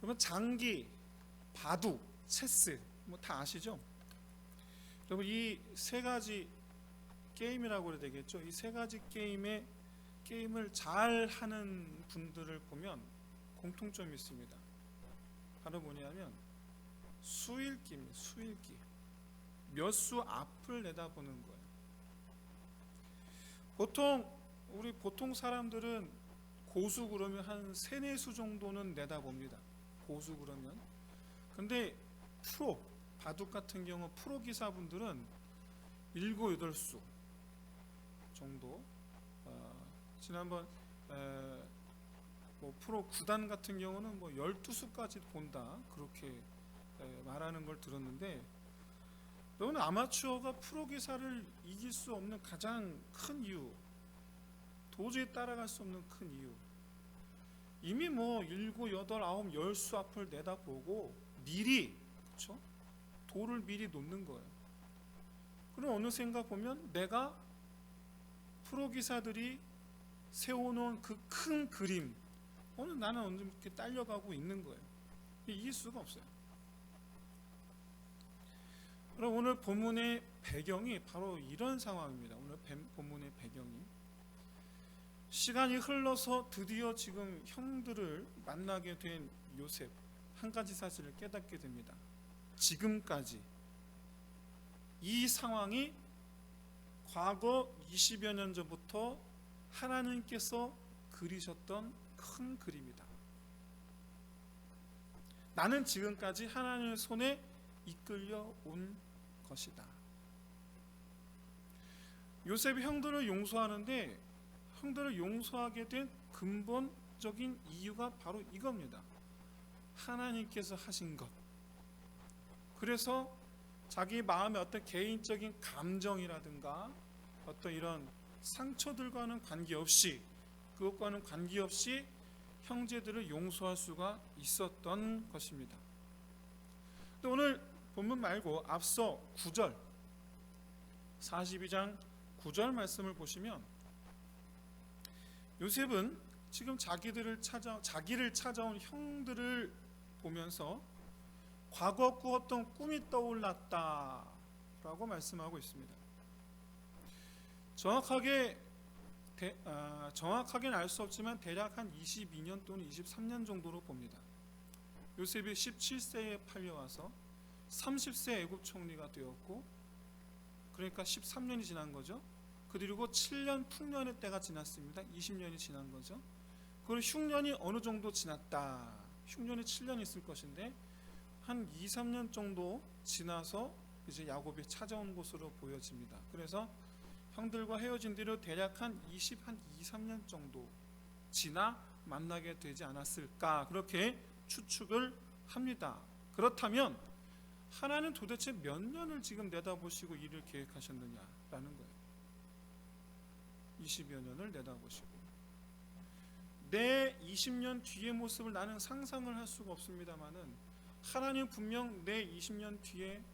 그러면 장기, 바둑, 체스 뭐 다 아시죠? 여러분 이 세 가지 게임이라고 해야 되겠죠? 이 세 가지 게임을 잘 하는 분들을 보면 공통점이 있습니다. 바로 뭐냐면 수읽기입니다. 수읽기. 몇 수 앞을 내다보는 거예요. 우리 보통 사람들은 고수 그러면 한 3-4수 정도는 내다봅니다. 고수 그러면. 근데 바둑 같은 경우 프로 기사분들은 7-8수 정도. 지난번 뭐 프로 구단 같은 경우는 뭐 12수까지 본다 그렇게 말하는 걸 들었는데, 너는 아마추어가 프로 기사를 이길 수 없는 가장 큰 이유, 도저히 따라갈 수 없는 큰 이유, 이미 뭐 7, 8, 9, 10수 앞을 내다보고 미리, 그렇죠? 도를 미리 놓는 거예요. 그럼 어느샌가 보면 내가 프로 기사들이 세워놓은 그 큰 그림, 나는 어느 이렇게 딸려가고 있는 거예요. 이길 수가 없어요. 그럼 오늘 본문의 배경이 바로 이런 상황입니다. 오늘 본문의 배경이, 시간이 흘러서 드디어 지금 형들을 만나게 된 요셉, 한 가지 사실을 깨닫게 됩니다. 지금까지 이 상황이 과거 20여 년 전부터 하나님께서 그리셨던 큰 그림이다. 나는 지금까지 하나님의 손에 이끌려 온 것이다. 요셉이 형들을 용서하는데, 형들을 용서하게 된 근본적인 이유가 바로 이겁니다. 하나님께서 하신 것. 그래서 자기 마음의 어떤 개인적인 감정이라든가 어떤 이런 상처들과는 관계없이, 그것과는 관계없이 형제들을 용서할 수가 있었던 것입니다. 근데 오늘 본문 말고 앞서 9절, 42장 9절 말씀을 보시면, 요셉은 지금 자기를 찾아온 형들을 보면서 과거 꾸었던 꿈이 떠올랐다라고 말씀하고 있습니다. 정확하게는 알 수 없지만 대략 한 22년 또는 23년 정도로 봅니다. 요셉이 17세에 팔려와서 30세 애굽 총리가 되었고, 그러니까 13년이 지난 거죠. 그리고 7년 풍년의 때가 지났습니다. 20년이 지난 거죠. 그리고 흉년이 어느 정도 지났다. 흉년이 7년 있을 것인데 한 2-3년 정도 지나서 이제 야곱이 찾아온 것으로 보여집니다. 그래서 형들과 헤어진 뒤로 대략 한 2-3년 정도 지나 만나게 되지 않았을까, 그렇게 추측을 합니다. 그렇다면 하나는 도대체 몇 년을 지금 내다보시고 일을 계획하셨느냐라는 거예요. 20여 년을 내다보시고, 내 20년 뒤의 모습을 나는 상상을 할 수가 없습니다만은 하나님 분명 내 20년 뒤에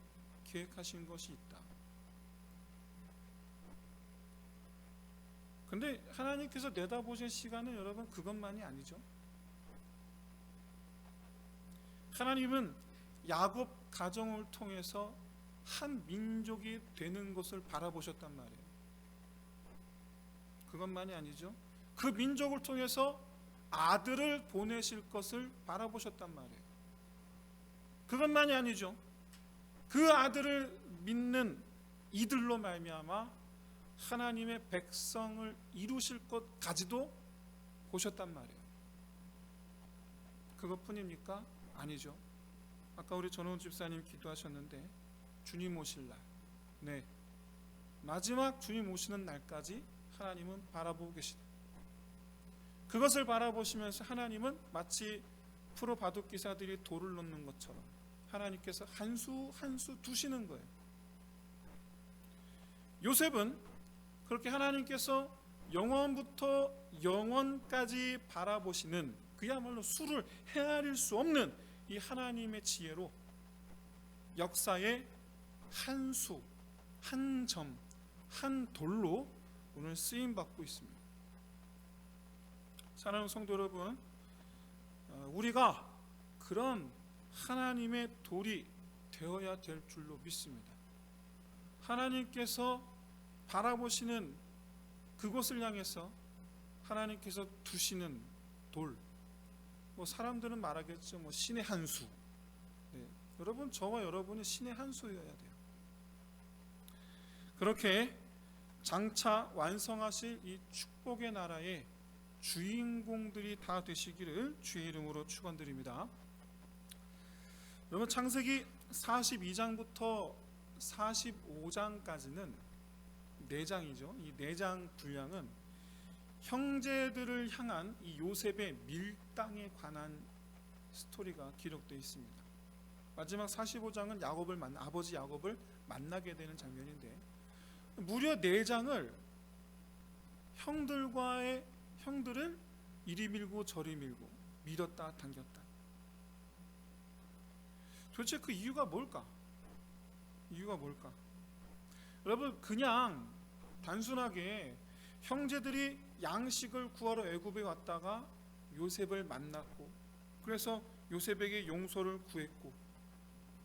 계획하신 것이 있다. 근데 하나님께서 내다보신 시간은 여러분 그것만이 아니죠. 하나님은 야곱 가정을 통해서 한 민족이 되는 것을 바라보셨단 말이에요. 그것만이 아니죠. 그 민족을 통해서 아들을 보내실 것을 바라보셨단 말이에요. 그것만이 아니죠. 그 아들을 믿는 이들로 말미암아 하나님의 백성을 이루실 것까지도 보셨단 말이에요. 그것뿐입니까? 아니죠. 아까 우리 전원 집사님 기도하셨는데 주님 오실 날, 네, 마지막 주님 오시는 날까지 하나님은 바라보고 계시다. 그것을 바라보시면서 하나님은 마치 프로 바둑 기사들이 돌을 놓는 것처럼 하나님께서 한 수 한 수 두시는 거예요. 요셉은 그렇게 하나님께서 영원부터 영원까지 바라보시는, 그야말로 수를 헤아릴 수 없는 이 하나님의 지혜로 역사의 한 수, 한 점, 한 돌로 오늘 쓰임받고 있습니다. 사랑하는 성도 여러분, 우리가 그런 하나님의 돌이 되어야 될 줄로 믿습니다. 하나님께서 바라보시는 그곳을 향해서 하나님께서 두시는 돌, 사람들은 말하겠죠, 신의 한 수. 여러분, 저와 여러분이 신의 한 수여야 돼요. 그렇게 장차 완성하실 이 축복의 나라의 주인공들이 다 되시기를 주의 이름으로 축원드립니다. 여러분, 창세기 42장부터 45장까지는 4장이죠. 이 4장 분량은 형제들을 향한 이 요셉의 밀당에 관한 스토리가 기록되어 있습니다. 마지막 45장은 아버지 야곱을 만나게 되는 장면인데, 무려 4장을 형들을 이리 밀고 저리 밀고 밀었다 당겼다. 도대체 그 이유가 뭘까? 여러분, 그냥 단순하게 형제들이 양식을 구하러 애굽에 왔다가 요셉을 만났고, 그래서 요셉에게 용서를 구했고,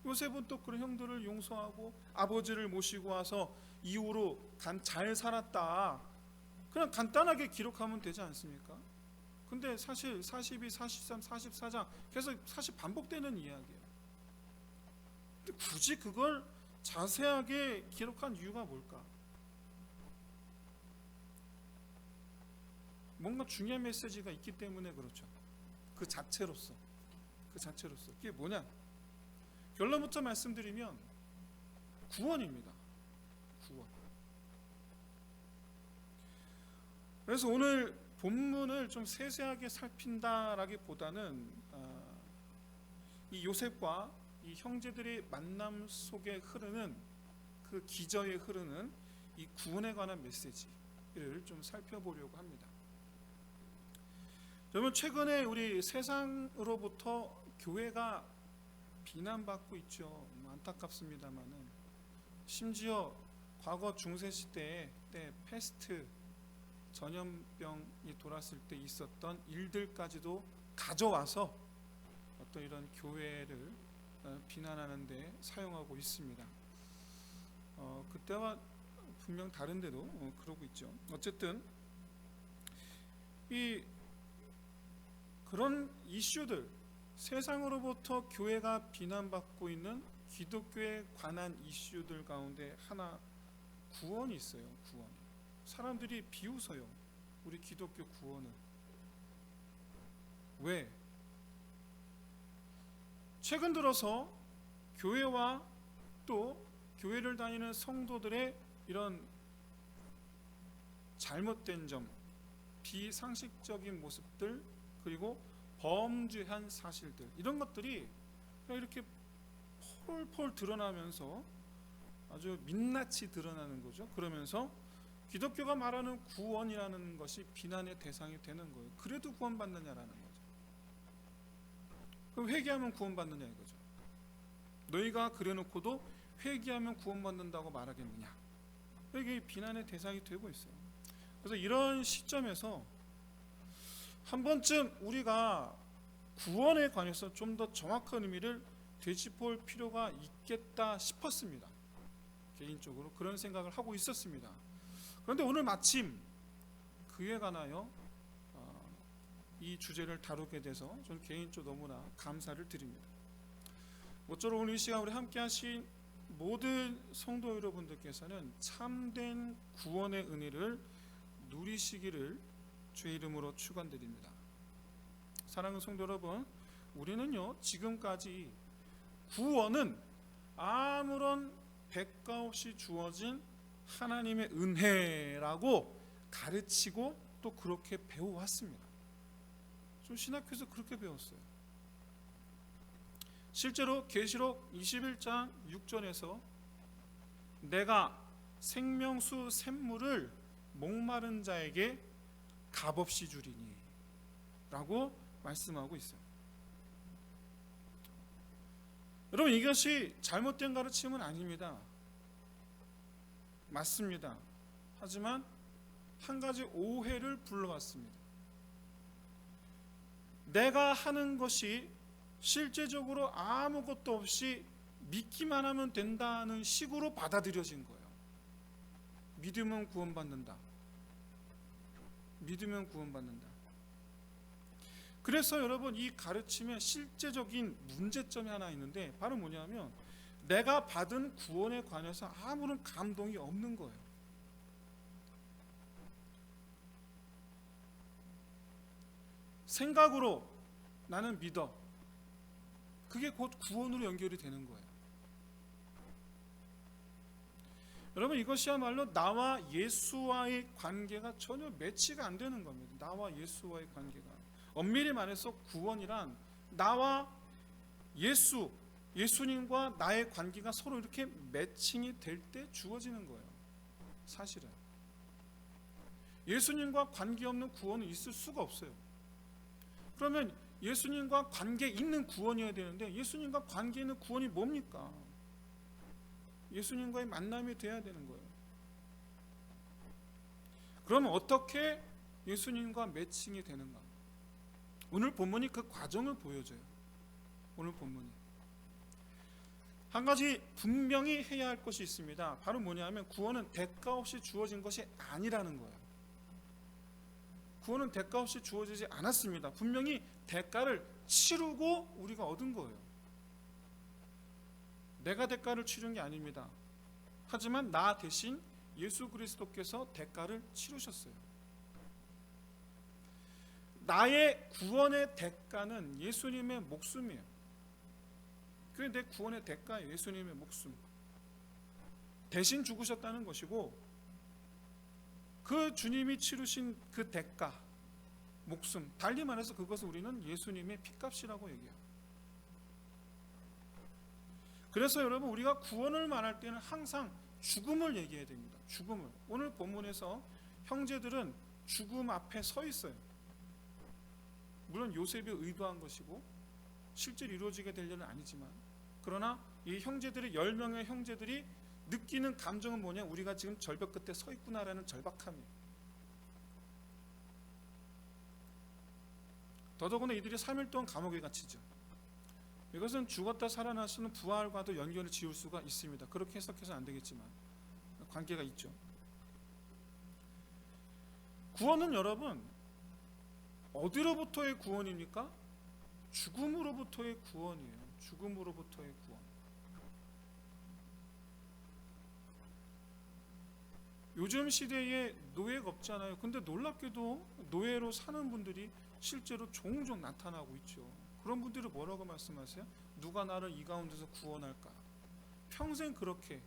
요셉은 또 그런 형들을 용서하고 아버지를 모시고 와서 이후로 잘 살았다, 그냥 간단하게 기록하면 되지 않습니까? 근데 사실 42, 43, 44장 계속 사실 반복되는 이야기예요. 근데 굳이 그걸 자세하게 기록한 이유가 뭘까? 뭔가 중요한 메시지가 있기 때문에 그렇죠. 그 자체로서 그게 뭐냐? 결론부터 말씀드리면 구원입니다. 구원. 그래서 오늘 본문을 좀 세세하게 살핀다라기보다는 이 요셉과 이 형제들의 만남 속에 흐르는 그 기저에 흐르는 이 구원에 관한 메시지를 좀 살펴보려고 합니다. 여러분, 최근에 우리 세상으로부터 교회가 비난받고 있죠. 안타깝습니다만은, 심지어 과거 중세시대 때 패스트 전염병이 돌았을 때 있었던 일들까지도 가져와서 어떤 이런 교회를 비난하는 데 사용하고 있습니다. 그때와 분명 다른데도 그러고 있죠. 어쨌든 그런 이슈들, 세상으로부터 교회가 비난받고 있는 기독교에 관한 이슈들 가운데 하나, 구원이 있어요. 구원. 사람들이 비웃어요, 우리 기독교 구원을. 왜? 최근 들어서 교회와 또 교회를 다니는 성도들의 이런 잘못된 점, 비상식적인 모습들, 그리고 범죄한 사실들, 이런 것들이 이렇게 폴폴 드러나면서 아주 민낯이 드러나는 거죠. 그러면서 기독교가 말하는 구원이라는 것이 비난의 대상이 되는 거예요. 그래도 구원받느냐라는 거죠. 그럼 회개하면 구원받느냐 이거죠. 너희가 그래놓고도 회개하면 구원받는다고 말하겠느냐, 이게 비난의 대상이 되고 있어요. 그래서 이런 시점에서 한 번쯤 우리가 구원에 관해서 좀 더 정확한 의미를 되짚을 필요가 있겠다 싶었습니다. 개인적으로 그런 생각을 하고 있었습니다. 그런데 오늘 마침 그에 관하여 이 주제를 다루게 돼서 저는 개인적으로 너무나 감사를 드립니다. 모쪼록 오늘 이 시간 우리 함께 하신 모든 성도 여러분들께서는 참된 구원의 은혜를 누리시기를 주의 이름으로 축원드립니다. 사랑하는 성도 여러분, 우리는요 지금까지 구원은 아무런 대가 없이 주어진 하나님의 은혜라고 가르치고 또 그렇게 배워왔습니다. 좀 신학교에서 그렇게 배웠어요. 실제로 계시록 21장 6절에서 내가 생명수 샘물을 목마른 자에게 값없이 주리니 라고 말씀하고 있어요. 여러분, 이것이 잘못된 가르침은 아닙니다. 맞습니다. 하지만 한 가지 오해를 불러왔습니다. 내가 하는 것이 실제적으로 아무것도 없이 믿기만 하면 된다는 식으로 받아들여진 거예요. 믿으면 구원받는다. 믿으면 구원받는다. 그래서 여러분, 이 가르침에 실제적인 문제점이 하나 있는데, 바로 뭐냐면 내가 받은 구원에 관해서 아무런 감동이 없는 거예요. 생각으로 나는 믿어. 그게 곧 구원으로 연결이 되는 거예요. 여러분, 이것이야말로 나와 예수와의 관계가 전혀 매치가 안 되는 겁니다. 나와 예수와의 관계가. 엄밀히 말해서 구원이란 나와 예수님과 나의 관계가 서로 이렇게 매칭이 될 때 주어지는 거예요. 사실은 예수님과 관계없는 구원은 있을 수가 없어요. 그러면 예수님과 관계 있는 구원이어야 되는데, 예수님과 관계 있는 구원이 뭡니까? 예수님과의 만남이 돼야 되는 거예요. 그럼 어떻게 예수님과 매칭이 되는가? 오늘 본문이 그 과정을 보여줘요. 오늘 본문이 한 가지 분명히 해야 할 것이 있습니다. 바로 뭐냐면 구원은 대가 없이 주어진 것이 아니라는 거예요. 구원은 대가 없이 주어지지 않았습니다. 분명히 대가를 치르고 우리가 얻은 거예요. 내가 대가를 치른 게 아닙니다. 하지만 나 대신 예수 그리스도께서 대가를 치르셨어요. 나의 구원의 대가는 예수님의 목숨이에요. 그게 내 구원의 대가예요. 예수님의 목숨. 대신 죽으셨다는 것이고, 그 주님이 치르신 그 대가, 목숨, 달리 말해서 그것을 우리는 예수님의 피값이라고 얘기해요. 그래서 여러분, 우리가 구원을 말할 때는 항상 죽음을 얘기해야 됩니다. 죽음을. 오늘 본문에서 형제들은 죽음 앞에 서 있어요. 물론 요셉이 의도한 것이고 실제로 이루어지게 될 일은 아니지만, 그러나 이 형제들의 10명의 형제들이 느끼는 감정은 뭐냐? 우리가 지금 절벽 끝에 서 있구나라는 절박함이에요. 더더구나 이들이 3일 동안 감옥에 갇히죠. 이것은 죽었다 살아나시는 부활과도 연결을 지을 수가 있습니다. 그렇게 해석해서는 안 되겠지만 관계가 있죠. 구원은 여러분 어디로부터의 구원입니까? 죽음으로부터의 구원이에요. 죽음으로부터의 구원. 요즘 시대에 노예가 없잖아요. 근데 놀랍게도 노예로 사는 분들이 실제로 종종 나타나고 있죠. 그런 분들이 뭐라고 말씀하세요? 누가 나를 이 가운데서 구원할까? 평생 그렇게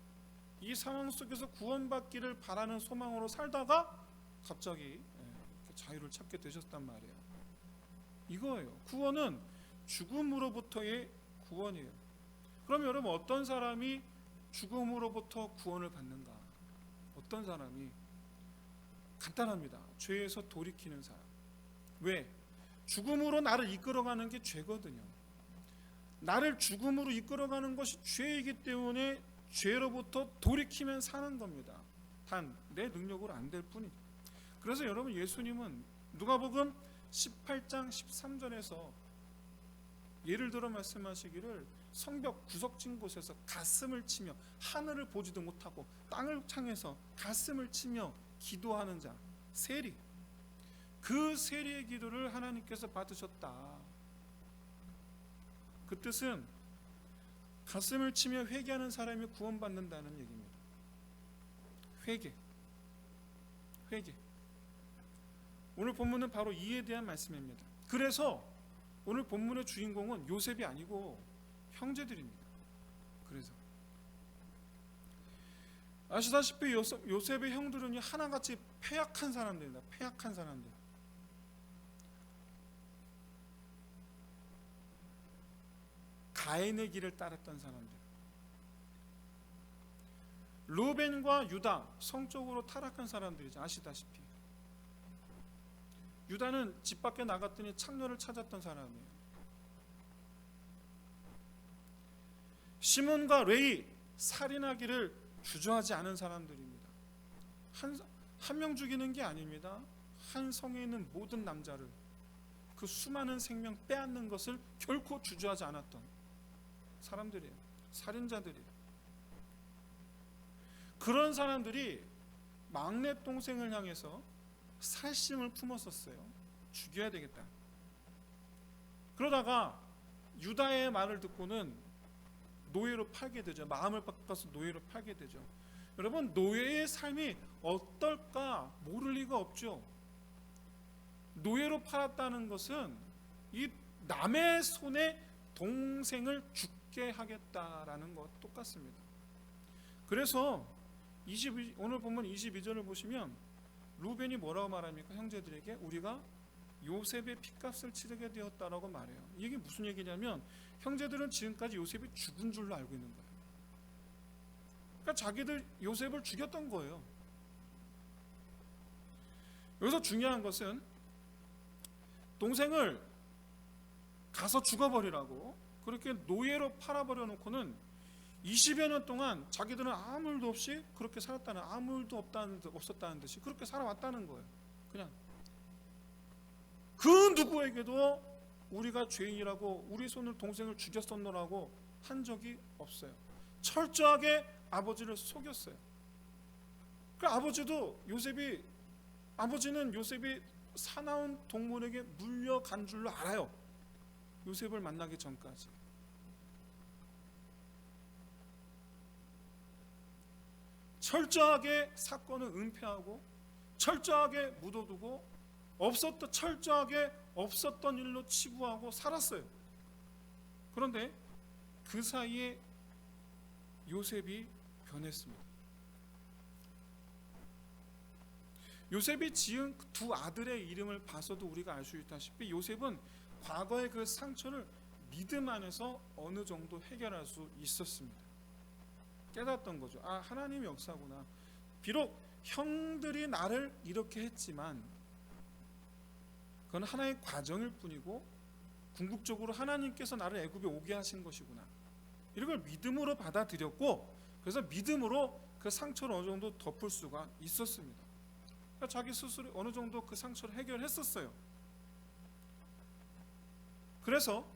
이 상황 속에서 구원받기를 바라는 소망으로 살다가 갑자기 자유를 찾게 되셨단 말이에요. 이거예요. 구원은 죽음으로부터의 구원이에요. 그럼 여러분, 어떤 사람이 죽음으로부터 구원을 받는가? 어떤 사람이? 간단합니다. 죄에서 돌이키는 사람. 왜? 죽음으로 나를 이끌어가는 게 죄거든요. 나를 죽음으로 이끌어가는 것이 죄이기 때문에 죄로부터 돌이키면 사는 겁니다. 단 내 능력으로 안 될 뿐이죠. 그래서 여러분, 예수님은 누가복음 18장 13절에서 예를 들어 말씀하시기를, 성벽 구석진 곳에서 가슴을 치며 하늘을 보지도 못하고 땅을 향해서 가슴을 치며 기도하는 자, 세리, 그 세리의 기도를 하나님께서 받으셨다. 그 뜻은 가슴을 치며 회개하는 사람이 구원받는다는 얘기입니다. 회개. 오늘 본문은 바로 이에 대한 말씀입니다. 그래서 오늘 본문의 주인공은 요셉이 아니고 형제들입니다. 그래서 아시다시피 요셉의 형들은 하나같이 패약한 사람들입니다. 패약한 사람들. 가인의 길을 따랐던 사람들. 루벤과 유다, 성적으로 타락한 사람들이죠. 아시다시피 유다는 집 밖에 나갔더니 창녀를 찾았던 사람이에요. 시몬과 레위, 살인하기를 주저하지 않은 사람들입니다. 한 명 죽이는 게 아닙니다. 한 성에 있는 모든 남자를 그 수많은 생명 빼앗는 것을 결코 주저하지 않았던 사람들이에요. 살인자들이에요. 그런 사람들이 막내 동생을 향해서 살심을 품었었어요. 죽여야 되겠다. 그러다가 유다의 말을 듣고는 노예로 팔게 되죠. 마음을 바꿔서 노예로 팔게 되죠. 여러분, 노예의 삶이 어떨까 모를 리가 없죠. 노예로 팔았다는 것은 이 남의 손에 동생을 죽게 하겠다라는 것 똑같습니다. 그래서 오늘 본문 22절을 보시면 루벤이 뭐라고 말합니까? 형제들에게 우리가 요셉의 핏값을 치르게 되었다라고 말해요. 이게 무슨 얘기냐면 형제들은 지금까지 요셉이 죽은 줄로 알고 있는 거예요. 그러니까 자기들 요셉을 죽였던 거예요. 여기서 중요한 것은 동생을 가서 죽어버리라고 그렇게 노예로 팔아버려 놓고는 20여 년 동안 자기들은 아무 일도 없이 그렇게 살았다는, 아무 일도 없었다는 듯이 그렇게 살아왔다는 거예요. 그냥 그 누구에게도 우리가 죄인이라고 우리 손을 동생을 죽였었노라고 한 적이 없어요. 철저하게 아버지를 속였어요. 그 아버지는 요셉이 사나운 동물에게 물려간 줄로 알아요. 요셉을 만나기 전까지. 철저하게 사건을 은폐하고 철저하게 묻어두고 철저하게 없었던 일로 치부하고 살았어요. 그런데 그 사이에 요셉이 변했습니다. 요셉이 지은 두 아들의 이름을 봐서도 우리가 알 수 있다시피 요셉은 과거의 그 상처를 믿음 안에서 어느 정도 해결할 수 있었습니다. 깨닫던 거죠. 아, 하나님의 역사구나. 비록 형들이 나를 이렇게 했지만 그건 하나의 과정일 뿐이고 궁극적으로 하나님께서 나를 애굽에 오게 하신 것이구나. 이런 걸 믿음으로 받아들였고 그래서 믿음으로 그 상처를 어느 정도 덮을 수가 있었습니다. 그러니까 자기 스스로 어느 정도 그 상처를 해결했었어요. 그래서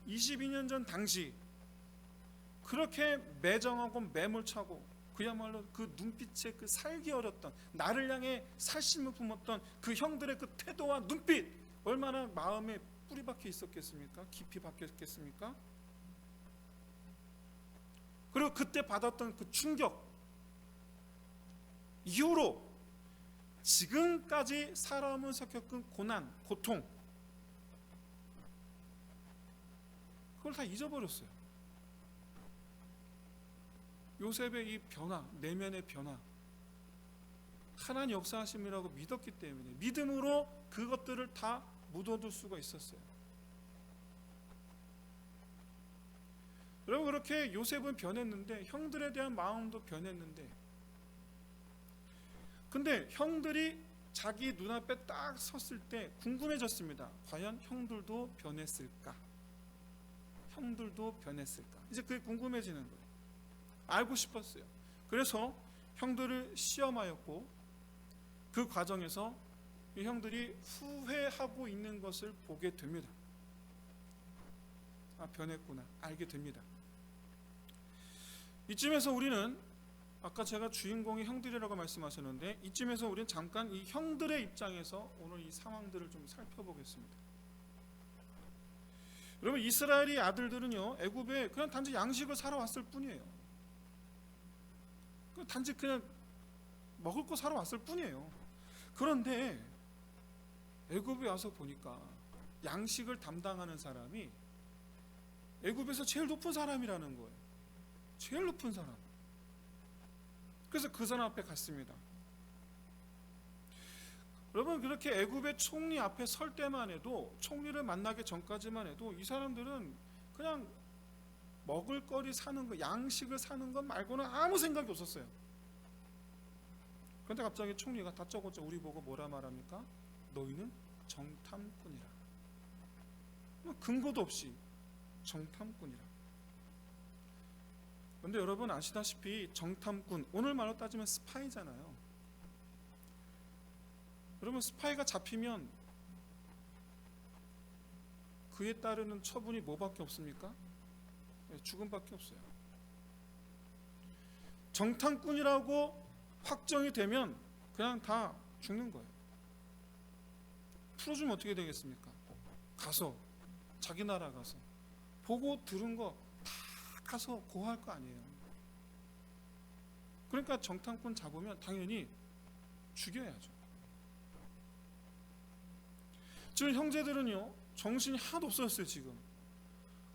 22년 전 당시 그렇게 매정하고 매몰차고 그야말로 그 눈빛에 그 살기 어렸던 나를 향해 살심을 품었던 그 형들의 그 태도와 눈빛 얼마나 마음에 뿌리 박혀 있었겠습니까? 깊이 박혀 있겠습니까? 그리고 그때 받았던 그 충격 이후로 지금까지 살아오면서 겪은 고난, 고통 그걸 다 잊어버렸어요. 요셉의 이 변화, 내면의 변화 하나님 역사하심이라고 믿었기 때문에 믿음으로 그것들을 다 묻어둘 수가 있었어요. 여러분 그렇게 요셉은 변했는데 형들에 대한 마음도 변했는데 근데 형들이 자기 눈앞에 딱 섰을 때 궁금해졌습니다. 과연 형들도 변했을까? 형들도 변했을까? 이제 그게 궁금해지는 거예요. 알고 싶었어요. 그래서 형들을 시험하였고 그 과정에서 이 형들이 후회하고 있는 것을 보게 됩니다. 아, 변했구나. 알게 됩니다. 이쯤에서 우리는 아까 제가 주인공이 형들이라고 말씀하셨는데 이쯤에서 우리는 잠깐 이 형들의 입장에서 오늘 이 상황들을 좀 살펴보겠습니다. 여러분 이스라엘의 아들들은요 애굽에 그냥 단지 양식을 사러 왔을 뿐이에요. 단지 그냥 먹을 거 사러 왔을 뿐이에요. 그런데 애굽에 와서 보니까 양식을 담당하는 사람이 애굽에서 제일 높은 사람이라는 거예요. 제일 높은 사람. 그래서 그 사람 앞에 갔습니다. 여러분 그렇게 애굽의 총리 앞에 설 때만 해도 총리를 만나기 전까지만 해도 이 사람들은 그냥 먹을거리 사는 거, 양식을 사는 것 말고는 아무 생각이 없었어요. 그런데 갑자기 총리가 다짜고짜 우리 보고 뭐라 말합니까? 너희는 정탐꾼이라. 근거도 없이 정탐꾼이라. 그런데 여러분 아시다시피 정탐꾼 오늘 말로 따지면 스파이잖아요. 여러분, 스파이가 잡히면 그에 따르는 처분이 뭐밖에 없습니까? 죽음밖에 없어요. 정탐꾼이라고 확정이 되면 그냥 다 죽는 거예요. 풀어주면 어떻게 되겠습니까? 가서 자기 나라 가서 보고 들은 거 다 가서 고할 거 아니에요. 그러니까 정탐꾼 잡으면 당연히 죽여야죠. 지금 형제들은요, 정신이 하나도 없어졌어요. 지금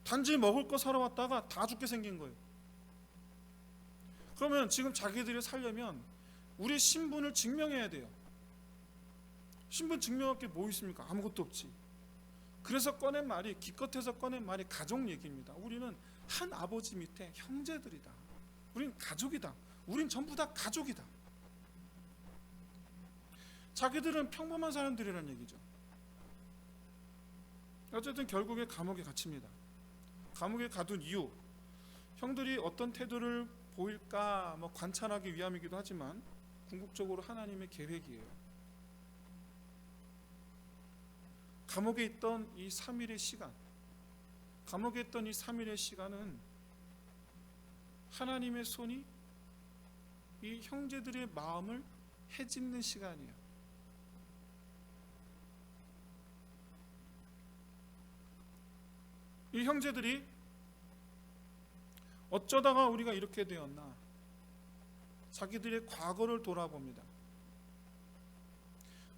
단지 먹을 거 사러 왔다가 다 죽게 생긴 거예요. 그러면 지금 자기들이 살려면 우리 신분을 증명해야 돼요. 신분 증명할 게 뭐 있습니까? 아무것도 없지. 그래서 꺼낸 말이, 기껏해서 꺼낸 말이 가족 얘기입니다. 우리는 한 아버지 밑에 형제들이다. 우린 가족이다. 우린 전부 다 가족이다. 자기들은 평범한 사람들이라는 얘기죠. 어쨌든 결국에 감옥에 갇힙니다. 감옥에 가둔 이유, 형들이 어떤 태도를 보일까 관찰하기 위함이기도 하지만 궁극적으로 하나님의 계획이에요. 감옥에 있던 이 3일의 시간, 감옥에 있던 이 3일의 시간은 하나님의 손이 이 형제들의 마음을 헤집는 시간이에요. 이 형제들이 어쩌다가 우리가 이렇게 되었나, 자기들의 과거를 돌아봅니다.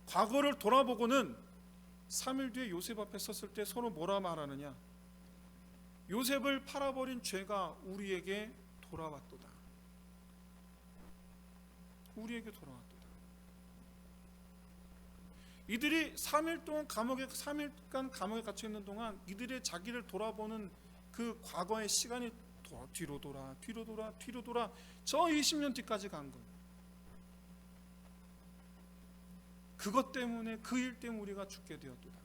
과거를 돌아보고는 3일 뒤에 요셉 앞에 섰을 때 서로 뭐라 말하느냐? 요셉을 팔아버린 죄가 우리에게 돌아왔도다. 우리에게 돌아왔도다. 이들이 3일간 감옥에 갇혀 있는 동안 이들의 자기를 돌아보는 그 과거의 시간이 뒤로 돌아 저 20년 뒤까지 간 거예요. 그것 때문에, 그 일 때문에 우리가 죽게 되었도다.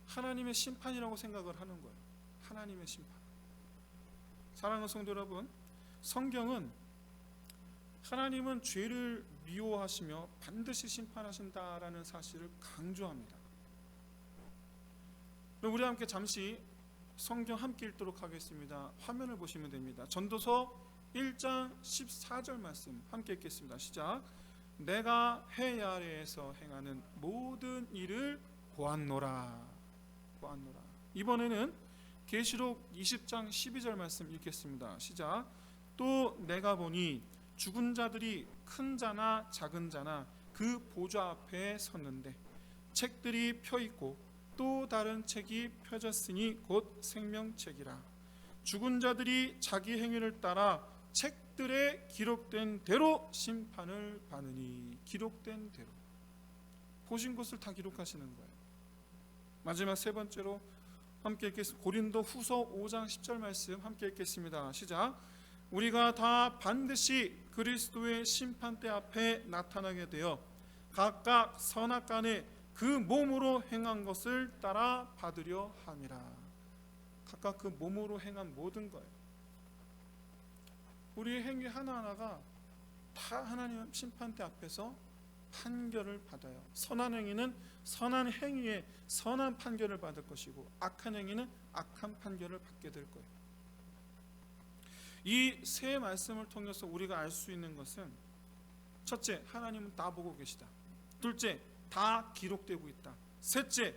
하나님의 심판이라고 생각을 하는 거예요. 하나님의 심판. 사랑하는 성도 여러분, 성경은 하나님은 죄를 미워하시며 반드시 심판하신다라는 사실을 강조합니다. 우리 함께 잠시 성경 함께 읽도록 하겠습니다. 화면을 보시면 됩니다. 전도서 1장 14절 말씀 함께 읽겠습니다. 시작. 내가 해 아래에서 행하는 모든 일을 보았노라. 이번에는 계시록 20장 12절 말씀 읽겠습니다. 시작. 또 내가 보니 죽은 자들이 큰 자나 작은 자나 그 보좌 앞에 섰는데 책들이 펴 있고 또 다른 책이 펴졌으니 곧 생명책이라. 죽은 자들이 자기 행위를 따라 책들에 기록된 대로 심판을 받으니. 기록된 대로. 보신 것을 다 기록하시는 거예요. 마지막 세 번째로 함께 읽겠습니다. 고린도 후서 5장 10절 말씀 함께 읽겠습니다. 시작. 우리가 다 반드시 그리스도의 심판대 앞에 나타나게 되어 각각 선악간에 그 몸으로 행한 것을 따라 받으려 함이라. 각각 그 몸으로 행한 모든 거예요. 우리의 행위 하나하나가 다 하나님 심판대 앞에서 판결을 받아요. 선한 행위는 선한 행위에 선한 판결을 받을 것이고 악한 행위는 악한 판결을 받게 될 거예요. 이 세 말씀을 통해서 우리가 알 수 있는 것은, 첫째, 하나님은 다 보고 계시다. 둘째, 다 기록되고 있다. 셋째,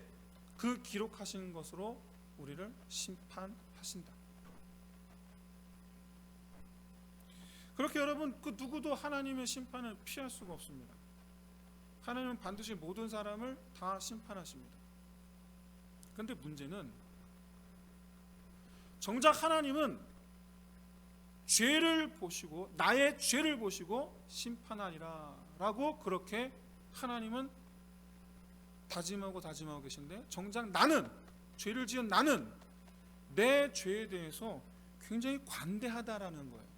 그 기록하신 것으로 우리를 심판하신다. 그렇게 여러분, 그 누구도 하나님의 심판을 피할 수가 없습니다. 하나님은 반드시 모든 사람을 다 심판하십니다. 그런데 문제는 정작 하나님은 죄를 보시고, 나의 죄를 보시고 심판하리라 라고 그렇게 하나님은 다짐하고 계신데, 정작 나는, 죄를 지은 나는 내 죄에 대해서 굉장히 관대하다라는 거예요.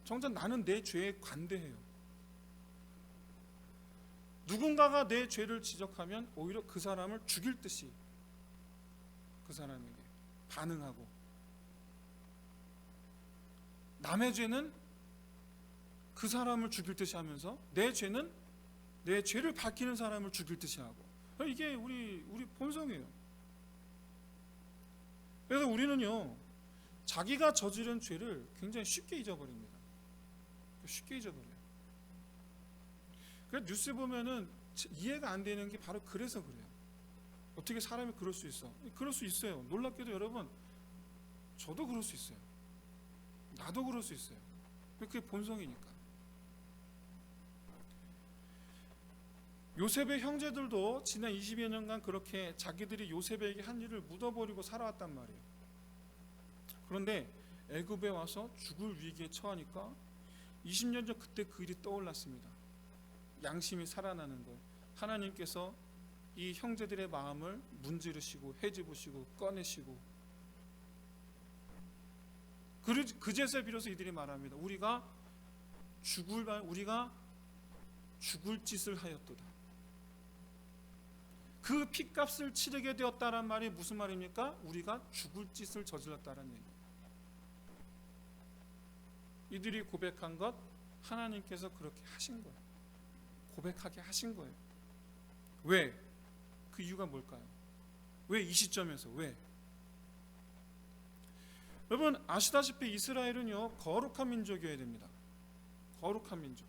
정작 나는 내 죄에 관대해요. 누군가가 내 죄를 지적하면 오히려 그 사람을 죽일 듯이 그 사람에게 반응하고, 남의 죄는 그 사람을 죽일 듯이 하면서 내 죄는 내 죄를 밝히는 사람을 죽일 듯이 하고, 이게 우리 본성이에요. 그래서 우리는요, 자기가 저지른 죄를 굉장히 쉽게 잊어버립니다. 쉽게 잊어버려요. 그래서 뉴스 보면은 이해가 안 되는 게 바로 그래서 그래요. 어떻게 사람이 그럴 수 있어? 그럴 수 있어요. 놀랍게도 여러분, 저도 그럴 수 있어요. 나도 그럴 수 있어요. 그게 본성이니까. 요셉의 형제들도 지난 20여 년간 그렇게 자기들이 요셉에게 한 일을 묻어버리고 살아왔단 말이에요. 그런데 애굽에 와서 죽을 위기에 처하니까 20년 전 그때 그 일이 떠올랐습니다. 양심이 살아나는 거예요. 하나님께서 이 형제들의 마음을 문지르시고 헤집으시고 꺼내시고, 그제서야 비로소 이들이 말합니다. 우리가 죽을 짓을 하였도다. 그 핏값을 치르게 되었다란 말이 무슨 말입니까? 우리가 죽을 짓을 저질렀다는 얘기예요. 이들이 고백한 것, 하나님께서 그렇게 하신 거예요. 고백하게 하신 거예요. 왜? 그 이유가 뭘까요? 왜 이 시점에서? 왜? 여러분 아시다시피 이스라엘은요, 거룩한 민족이어야 됩니다. 거룩한 민족,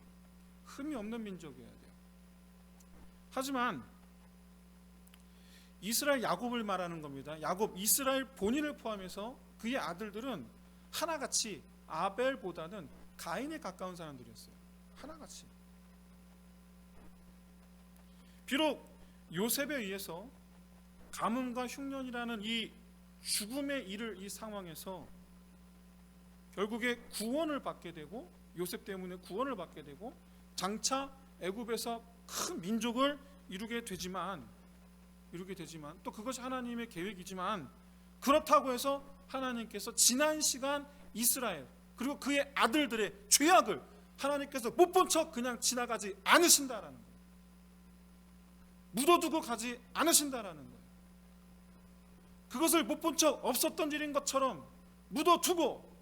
흠이 없는 민족이어야 돼요. 하지만 이스라엘 야곱을 말하는 겁니다. 야곱, 이스라엘 본인을 포함해서 그의 아들들은 하나같이 아벨보다는 가인에 가까운 사람들이었어요. 하나같이. 비록 요셉에 의해서 가뭄과 흉년이라는 이 죽음의 이를 이 상황에서 결국에 구원을 받게 되고, 요셉 때문에 구원을 받게 되고 장차 애굽에서 큰 민족을 이루게 되지만 또 그것이 하나님의 계획이지만, 그렇다고 해서 하나님께서 지난 시간 이스라엘 그리고 그의 아들들의 죄악을 하나님께서 못 본 척 그냥 지나가지 않으신다라는 거예요. 묻어두고 가지 않으신다라는 거예요. 그것을 못 본 척 없었던 일인 것처럼 묻어두고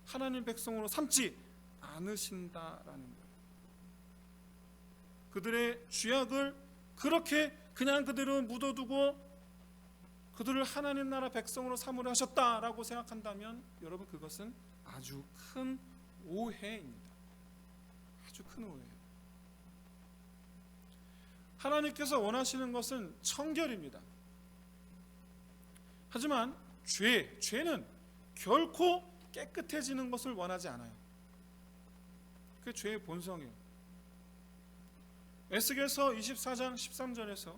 하나님 백성으로 삼지 않으신다라는 거예요. 그들의 죄악을 그렇게 그냥 그대로 묻어두고 그들을 하나님 나라 백성으로 삼으려 하셨다라고 생각한다면 여러분, 그것은 아주 큰 오해입니다. 아주 큰 오해예요. 하나님께서 원하시는 것은 청결입니다. 하지만 죄는 결코 깨끗해지는 것을 원하지 않아요. 그게 죄의 본성이에요. 에스겔서 24장 13절에서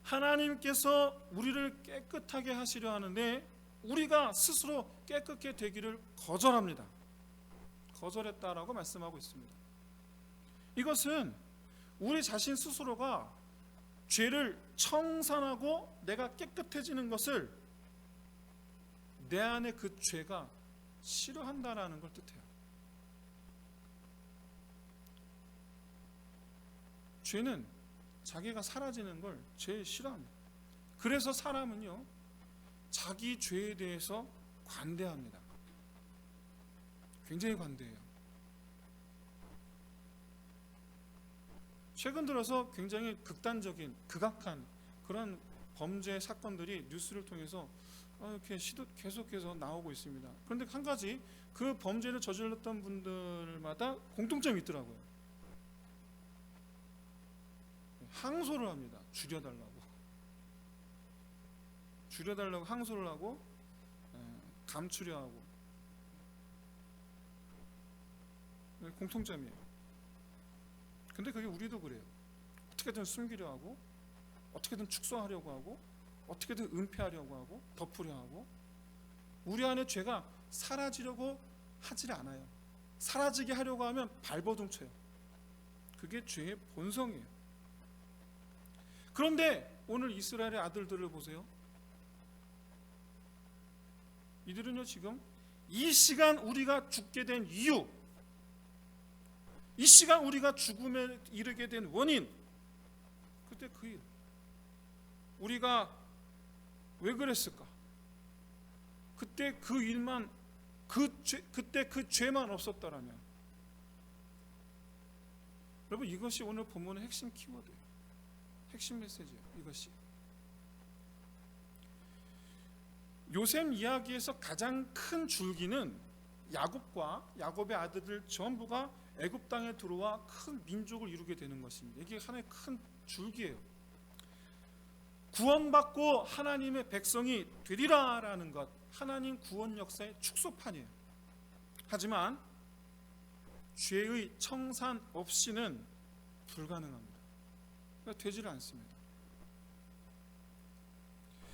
하나님께서 우리를 깨끗하게 하시려 하는데 우리가 스스로 깨끗게 되기를 거절합니다. 거절했다라고 말씀하고 있습니다. 이것은 우리 자신 스스로가 죄를 청산하고 내가 깨끗해지는 것을 내 안에 그 죄가 싫어한다라는 걸 뜻해요. 죄는 자기가 사라지는 걸 제일 싫어합니다. 그래서 사람은요, 자기 죄에 대해서 관대합니다. 굉장히 관대해요. 최근 들어서 굉장히 극단적인, 극악한 그런 범죄 사건들이 뉴스를 통해서 이렇게 계속해서 나오고 있습니다. 그런데 한 가지, 그 범죄를 저질렀던 분들마다 공통점이 있더라고요. 항소를 합니다. 줄여달라고 항소를 하고 감추려 하고. 공통점이에요. 근데 그게 우리도 그래요. 어떻게든 숨기려 하고, 어떻게든 축소하려고 하고, 어떻게든 은폐하려고 하고, 덮으려 하고. 우리 안에 죄가 사라지려고 하질 않아요. 사라지게 하려고 하면 발버둥 쳐요. 그게 죄의 본성이에요. 그런데 오늘 이스라엘의 아들들을 보세요. 이들은요, 지금 이 시간 우리가 죽게 된 이유, 이 시간 우리가 죽음에 이르게 된 원인, 그때 그 일, 우리가 왜 그랬을까? 그때 그 일만, 그때 그 죄만 없었더라면, 여러분, 이것이 오늘 본문의 핵심 키워드예요. 핵심 메시지예요. 이것이 요셉 이야기에서 가장 큰 줄기는 야곱과 야곱의 아들들 전부가 애굽 땅에 들어와 큰 민족을 이루게 되는 것입니다. 이게 하나의 큰 줄기예요. 구원받고 하나님의 백성이 되리라라는 것, 하나님 구원 역사의 축소판이에요. 하지만 죄의 청산 없이는 불가능합니다. 그러니까 되지를 않습니다.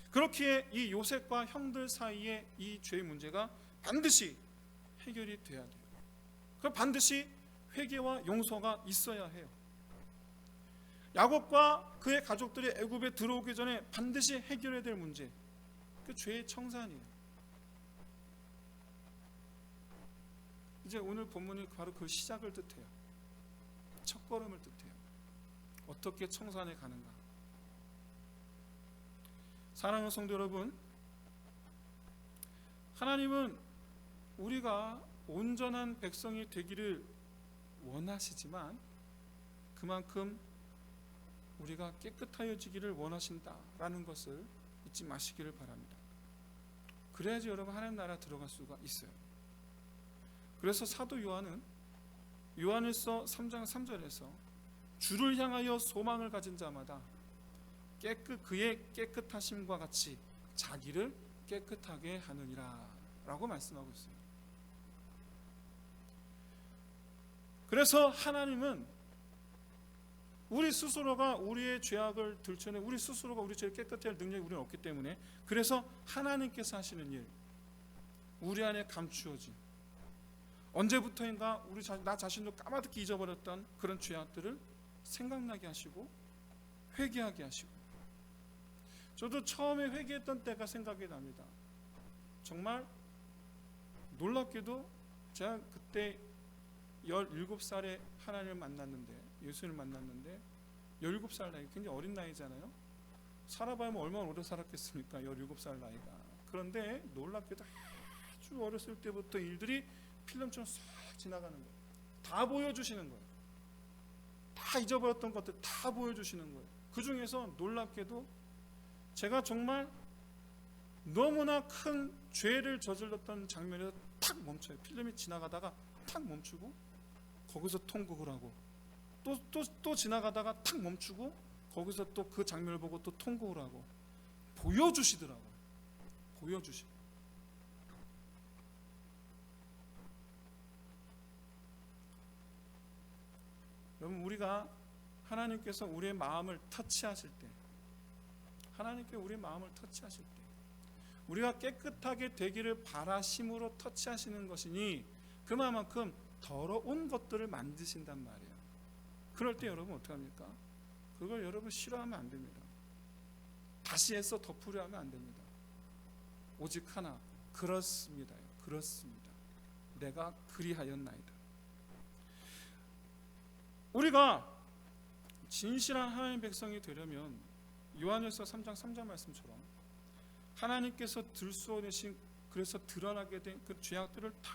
그렇기에 이 요셉과 형들 사이의 이 죄의 문제가 반드시 해결이 돼야 돼요. 그럼 반드시 회개와 용서가 있어야 해요. 야곱과 그의 가족들이 애굽에 들어오기 전에 반드시 해결해야 될 문제, 그 죄의 청산이에요. 이제 오늘 본문이 바로 그 시작을 뜻해요. 첫걸음을 뜻해요. 어떻게 청산해 가는가. 사랑하는 성도 여러분, 하나님은 우리가 온전한 백성이 되기를 원하시지만 그만큼 우리가 깨끗하여지기를 원하신다라는 것을 잊지 마시기를 바랍니다. 그래야지 여러분 하나님 나라 들어갈 수가 있어요. 그래서 사도 요한은 요한일서 3장 3절에서 주를 향하여 소망을 가진 자마다 그의 깨끗하심과 같이 자기를 깨끗하게 하느니라 라고 말씀하고 있어요. 그래서 하나님은 우리 스스로가 우리의 죄악을 들춰내 우리 스스로가 우리 죄를 깨끗하게 할 능력이 우리는 없기 때문에, 그래서 하나님께서 하시는 일, 우리 안에 감추어진, 언제부터인가 나 자신도 까마득히 잊어버렸던 그런 죄악들을 생각나게 하시고 회개하게 하시고. 저도 처음에 회개했던 때가 생각이 납니다. 정말 놀랍게도 제가 그때 17살에 하나님을 만났는데, 예수님을 만났는데 17살 나이, 굉장히 어린 나이잖아요. 살아봐야 얼마나 오래 살았겠습니까? 17살 나이가. 그런데 놀랍게도 아주 어렸을 때부터 일들이 필름처럼 싹 지나가는 거예요. 다 보여주시는 거예요. 다 잊어버렸던 것들 다 보여주시는 거예요. 그 중에서 놀랍게도 제가 정말 너무나 큰 죄를 저질렀던 장면에서 탁 멈춰요. 필름이 지나가다가 탁 멈추고 거기서 통곡을 하고 또 지나가다가 탁 멈추고 거기서 또 그 장면을 보고 또 통곡을 하고 보여주시더라고요. 보여주시고. 여러분, 우리가 하나님께서 우리의 마음을 터치하실 때, 하나님께 우리의 마음을 터치하실 때 우리가 깨끗하게 되기를 바라심으로 터치하시는 것이니 그만큼 더러운 것들을 만드신단 말이에요. 그럴 때 여러분 어떻게 합니까? 그걸 여러분 싫어하면 안 됩니다. 다시 애써 덮으려 하면 안 됩니다. 오직 하나, 그렇습니다. 그렇습니다. 내가 그리하였나이다. 우리가 진실한 하나님의 백성이 되려면 요한일서 3장 3절 말씀처럼 하나님께서 들쑤어내신, 그래서 드러나게 된 그 죄악들을 다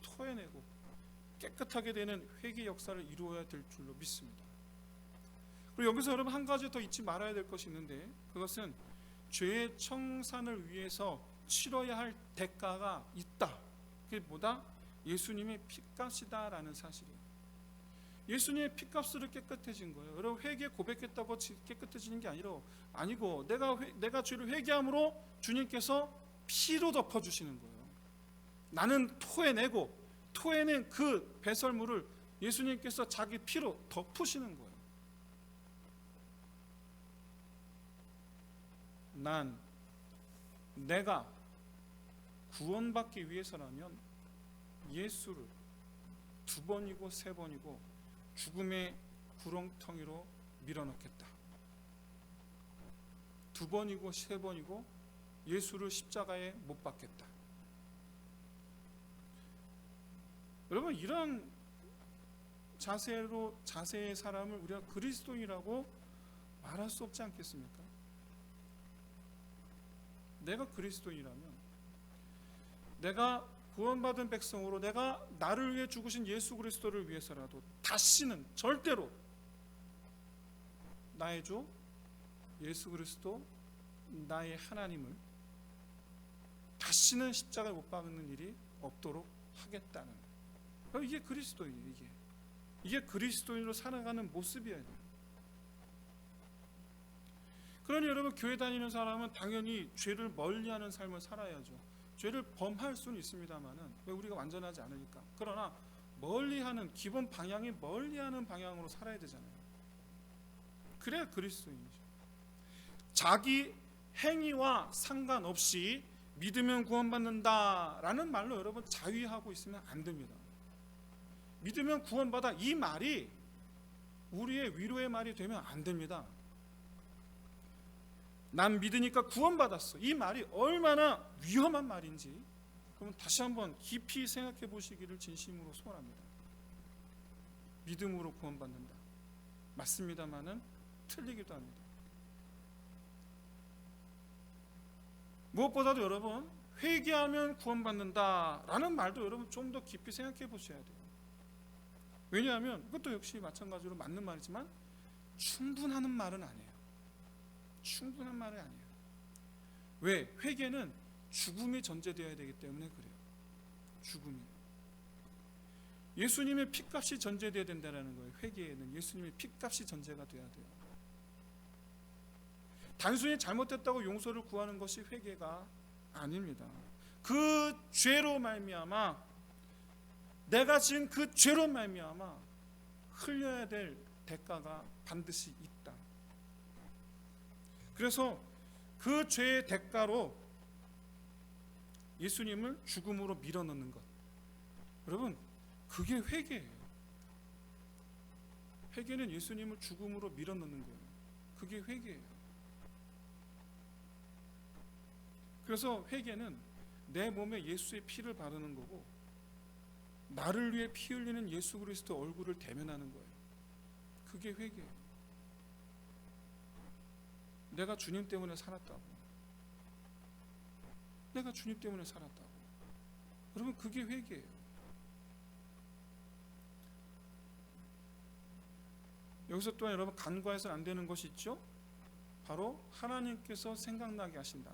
토해내고 깨끗하게 되는 회개 역사를 이루어야 될 줄로 믿습니다. 그리고 여기서 여러분 한 가지 더 잊지 말아야 될 것이 있는데, 그것은 죄의 청산을 위해서 치러야 할 대가가 있다. 그게 뭐다? 예수님의 피값이다라는 사실이에요. 예수님의 피값으로 깨끗해진 거예요. 여러분, 회개 고백했다고 깨끗해지는 게 아니고 내가 죄를 회개함으로 주님께서 피로 덮어주시는 거예요. 나는 토해낸 그 배설물을 예수님께서 자기 피로 덮으시는 거예요. 내가 구원받기 위해서라면 예수를 2번이고 3번이고 죽음의 구렁텅이로 밀어넣겠다. 2번이고 3번이고 예수를 십자가에 못 박겠다. 여러분, 이런 자세의 사람을 우리가 그리스도인이라고 말할 수 없지 않겠습니까? 내가 그리스도인이라면, 내가 구원받은 백성으로 내가 나를 위해 죽으신 예수 그리스도를 위해서라도 다시는 절대로 나의 주 예수 그리스도 나의 하나님을 다시는 십자가에 못 박는 일이 없도록 하겠다는 거예요. 이게 그리스도예요. 이게 그리스도인으로 살아가는 모습이어야 돼요. 그러니 여러분, 교회 다니는 사람은 당연히 죄를 멀리하는 삶을 살아야죠. 죄를 범할 수는 있습니다만은, 왜? 우리가 완전하지 않으니까. 그러나 멀리하는, 기본 방향이 멀리하는 방향으로 살아야 되잖아요. 그래야 그리스도인이죠. 자기 행위와 상관없이 믿으면 구원받는다라는 말로 여러분 자위하고 있으면 안 됩니다. 믿으면 구원받아, 이 말이 우리의 위로의 말이 되면 안 됩니다. 난 믿으니까 구원받았어, 이 말이 얼마나 위험한 말인지 그러면 다시 한번 깊이 생각해 보시기를 진심으로 소원합니다. 믿음으로 구원받는다, 맞습니다만은 틀리기도 합니다. 무엇보다도 여러분, 회개하면 구원받는다라는 말도 여러분 좀 더 깊이 생각해 보셔야 돼요. 왜냐하면 그것도 역시 마찬가지로 맞는 말이지만 충분한 말은 아니에요. 충분한 말은 아니에요. 왜? 회개는 죽음이 전제되어야 되기 때문에 그래요. 죽음이. 예수님의 피값이 전제되어야 된다는 거예요. 회개에는 예수님의 피값이 전제가 돼야 돼요. 단순히 잘못됐다고 용서를 구하는 것이 회개가 아닙니다. 그 죄로 말미암아, 내가 지은 그 죄로 말미암아 흘려야 될 대가가 반드시 있다. 그래서 그 죄의 대가로 예수님을 죽음으로 밀어넣는 것, 여러분 그게 회개예요. 회개는 예수님을 죽음으로 밀어넣는 거예요. 그게 회개예요. 그래서 회개는 내 몸에 예수의 피를 바르는 거고, 나를 위해 피 흘리는 예수 그리스도 얼굴을 대면하는 거예요. 그게 회개예요. 내가 주님 때문에 살았다고, 내가 주님 때문에 살았다고, 여러분 그게 회개예요. 여기서 또한 여러분 간과해서는 안 되는 것이 있죠. 바로 하나님께서 생각나게 하신다.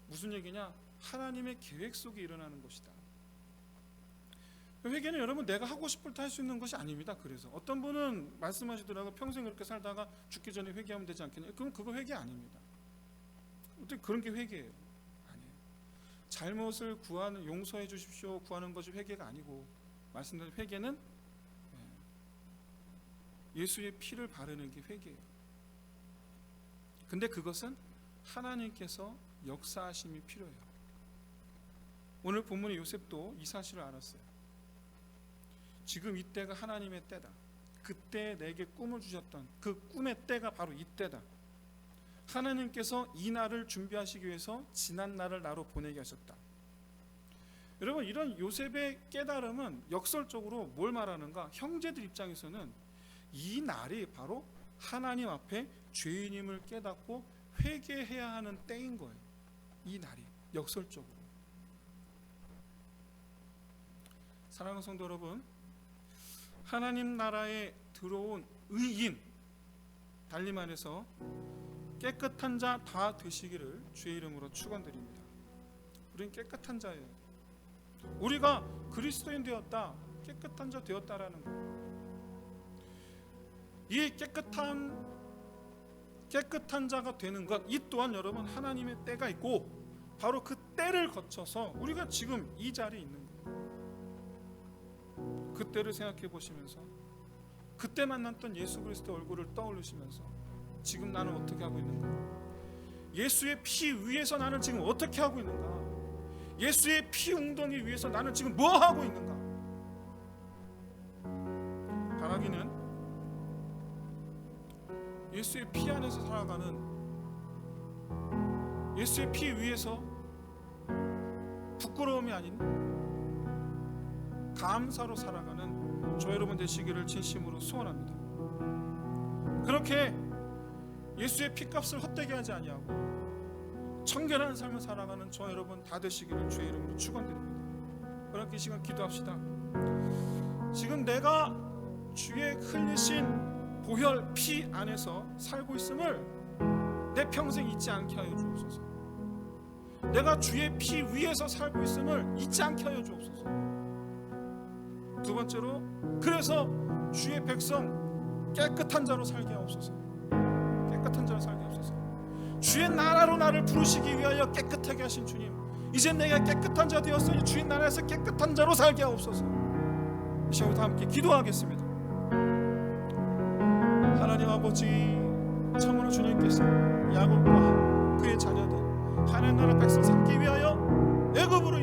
무슨 얘기냐? 하나님의 계획 속에 일어나는 것이다. 회개는 여러분 내가 하고 싶을 때 할 수 있는 것이 아닙니다. 그래서 어떤 분은 말씀하시더라고요. 평생 그렇게 살다가 죽기 전에 회개하면 되지 않겠냐? 그럼 그거 회개 아닙니다. 어떻게 그런 게 회개예요? 아니에요. 잘못을 구하는, 용서해 주십시오 구하는 것이 회개가 아니고, 말씀드린 회개는 예수의 피를 바르는 게 회개예요. 근데 그것은 하나님께서 역사하심이 필요해요. 오늘 본문의 요셉도 이 사실을 알았어요. 지금 이때가 하나님의 때다. 그때 내게 꿈을 주셨던 그 꿈의 때가 바로 이때다. 하나님께서 이 날을 준비하시기 위해서 지난 날을 나로 보내게 하셨다. 여러분, 이런 요셉의 깨달음은 역설적으로 뭘 말하는가? 형제들 입장에서는 이 날이 바로 하나님 앞에 죄인임을 깨닫고 회개해야 하는 때인 거예요. 이 날이 역설적으로. 사랑하는 성도 여러분, 하나님 나라에 들어온 의인, 달리 말해서 깨끗한 자 다 되시기를 주의 이름으로 축원드립니다. 우리는 깨끗한 자예요. 우리가 그리스도인 되었다, 깨끗한 자 되었다라는 거예요. 이 깨끗한 자가 되는 것, 이 또한 여러분 하나님의 때가 있고, 바로 그 때를 거쳐서 우리가 지금 이 자리에 있는 거예요. 그때를 생각해 보시면서, 그때 만났던 예수 그리스도 얼굴을 떠올리시면서 지금 나는 어떻게 하고 있는가? 예수의 피 위에서 나는 지금 어떻게 하고 있는가? 예수의 피 웅덩이 위에서 나는 지금 뭐 하고 있는가? 바라기는 예수의 피 안에서 살아가는, 예수의 피 위에서 부끄러움이 아닌 감사로 살아가는 저 여러분 되시기를 진심으로 소원합니다. 그렇게 예수의 피값을 헛되게 하지 아니하고 청결한 삶을 살아가는 저 여러분 다 되시기를 주의 이름으로 축원드립니다. 그렇게 이 시간 기도합시다. 지금 내가 주의 흘리신 보혈 피 안에서 살고 있음을 내 평생 잊지 않게 하여 주옵소서. 내가 주의 피 위에서 살고 있음을 잊지 않게 하여 주옵소서. 두 번째로, 그래서 주의 백성 깨끗한 자로 살게 하옵소서. 깨끗한 자로 살게 하옵소서. 주의 나라로 나를 부르시기 위하여 깨끗하게 하신 주님, 이제 내가 깨끗한 자 되었으니 주의 나라에서 깨끗한 자로 살게 하옵소서. 이 시간 다 함께 기도하겠습니다. 하나님 아버지, 참으로 주님께서 야곱과 그의 자녀들 하나님 나라 백성 삼기 위하여 애굽으로